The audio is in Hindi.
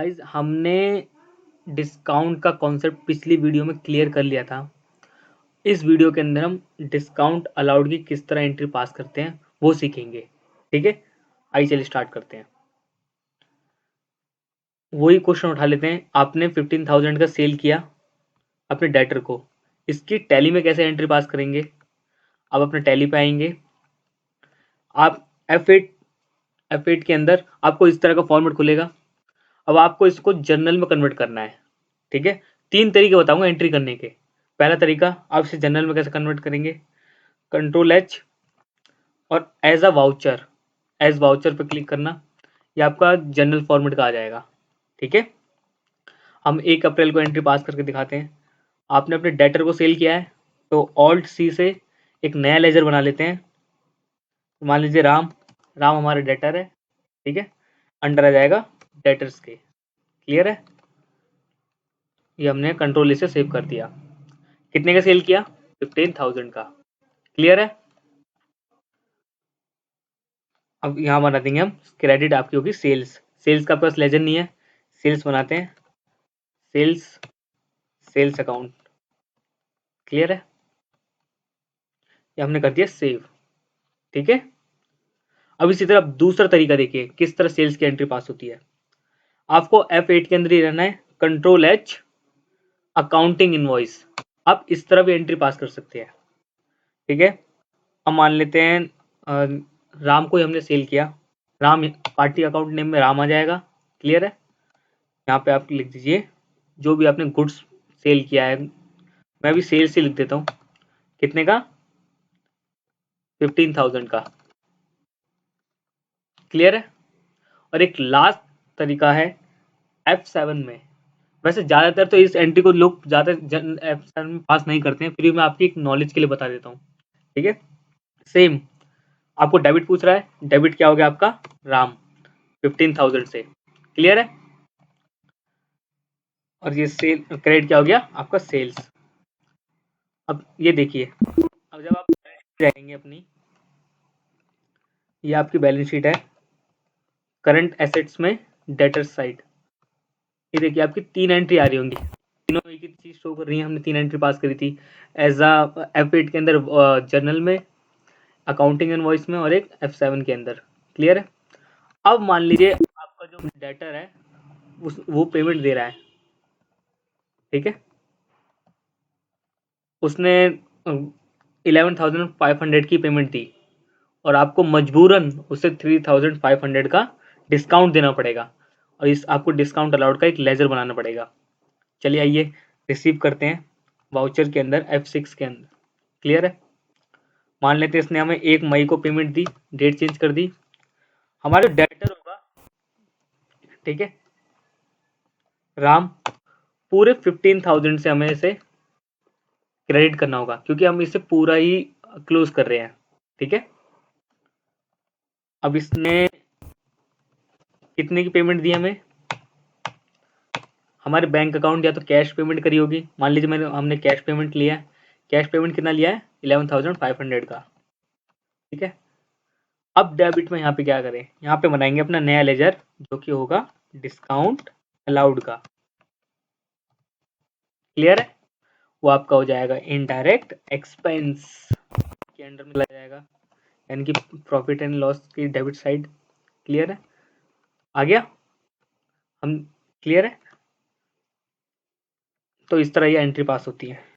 गाइस हमने डिस्काउंट का कॉन्सेप्ट पिछली वीडियो में क्लियर कर लिया था। इस वीडियो के अंदर हम डिस्काउंट अलाउड की किस तरह एंट्री पास करते हैं वो सीखेंगे। ठीक है, आइए चलिए स्टार्ट करते हैं। वही क्वेश्चन उठा लेते हैं। आपने 15,000 का सेल किया अपने डेटर को, इसकी टैली में कैसे एंट्री पास करेंगे। अब अपने टैली पे आएंगे, आप F8 के अंदर आपको इस तरह का फॉर्मेट खुलेगा। अब आपको इसको जर्नल में कन्वर्ट करना है। ठीक है, 3 तरीके बताऊंगा एंट्री करने के। पहला तरीका, आप इसे जर्नल में कैसे कन्वर्ट करेंगे, Ctrl+H और एज वाउचर पर क्लिक करना, ये आपका जनरल फॉर्मेट का आ जाएगा। ठीक है, हम 1 अप्रैल को एंट्री पास करके दिखाते हैं। आपने अपने डेटर को सेल किया है तो Alt+C से एक नया लेजर बना लेते हैं। मान लीजिए राम हमारा डेटर है। ठीक है, अंडर आ जाएगा डेटर्स के। क्लियर है, ये हमने Ctrl+A से सेव कर दिया। कितने का सेल किया, 15,000 का। क्लियर है, अब यहाँ बना देंगे हम क्रेडिट, आपकी होगी सेल्स का पास लेजर नहीं है, सेल्स बनाते हैं, सेल्स अकाउंट। क्लियर है, ये हमने कर दिया सेव। ठीक है, अब इसी तरह दूसरा तरीका देखिए किस तरह सेल्स की एंट्री पास होती है। आपको F8 के अंदर ही रहना है, Ctrl+H अकाउंटिंग इनवॉइस। आप इस तरह भी एंट्री पास कर सकते हैं। ठीक है, अब मान लेते हैं राम को ही हमने सेल किया, राम पार्टी अकाउंट नेम में राम आ जाएगा। क्लियर है, यहाँ पे आप लिख दीजिए जो भी आपने गुड्स सेल किया है। मैं भी सेल्स ही लिख देता हूँ। कितने का, 15,000 का। क्लियर है, और एक लास्ट तरीका है F7 में। वैसे ज़्यादातर तो इस एंट्री को लोग ज़्यादा F7 में पास नहीं करते हैं, फिर भी मैं आपकी एक नॉलेज के लिए बता देता हूँ। ठीक है, सेम आपको डेबिट पूछ रहा है, डेबिट क्या हो गया आपका, राम 15,000 से। क्लियर है, और ये सेल क्रेडिट क्या हो गया आपका, सेल्स। अब ये देखिए, अब जब आप जाएंगे अपनी, ये आपकी बैलेंस शीट है, करंट एसेट्स में डेटर्स साइड, ये देखिए आपकी 3 एंट्री आ रही होंगी, तीनों एक ही चीज शो कर रही है। हमने 3 एंट्री पास करी थी एज F8 के अंदर, जर्नल में, अकाउंटिंग एंड वॉइस में, और एक F7 के अंदर। क्लियर है, अब मान लीजिए आपका जो डेटर है वो पेमेंट दे रहा है। ठीक है, उसने 11,500 की पेमेंट दी और आपको मजबूरन उसे 3,500 का डिस्काउंट देना पड़ेगा, और इस आपको डिस्काउंट अलाउड का एक लेजर बनाना पड़ेगा। चलिए आइए रिसीव करते हैं वाउचर के अंदर, F6 के अंदर। क्लियर है, मान लेते हैं इसने हमें 1 मई को पेमेंट दी, डेट चेंज कर दी। हमारे डेटर होगा, ठीक है, राम, पूरे 15,000 से हमें इसे क्रेडिट करना होगा क्योंकि हम इसे पूरा ही क्लोज कर रहे हैं। ठीक है, अब इसने कितने की पेमेंट दी हमें, हमारे बैंक अकाउंट या तो कैश पेमेंट करी होगी। मान लीजिए हमने कैश पेमेंट लिया है। कैश पेमेंट कितना लिया है, 11,500 का। ठीक है, अब डेबिट में यहाँ पे क्या करें, यहाँ पे बनाएंगे अपना नया लेजर जो कि होगा डिस्काउंट अलाउड का। क्लियर है, वो आपका हो जाएगा इनडायरेक्ट एक्सपेंस के अंडर में लग जाएगा, यानी कि प्रॉफिट एंड लॉस की डेबिट साइड। क्लियर है, आ गया हम, क्लियर है। तो इस तरह ये एंट्री पास होती है।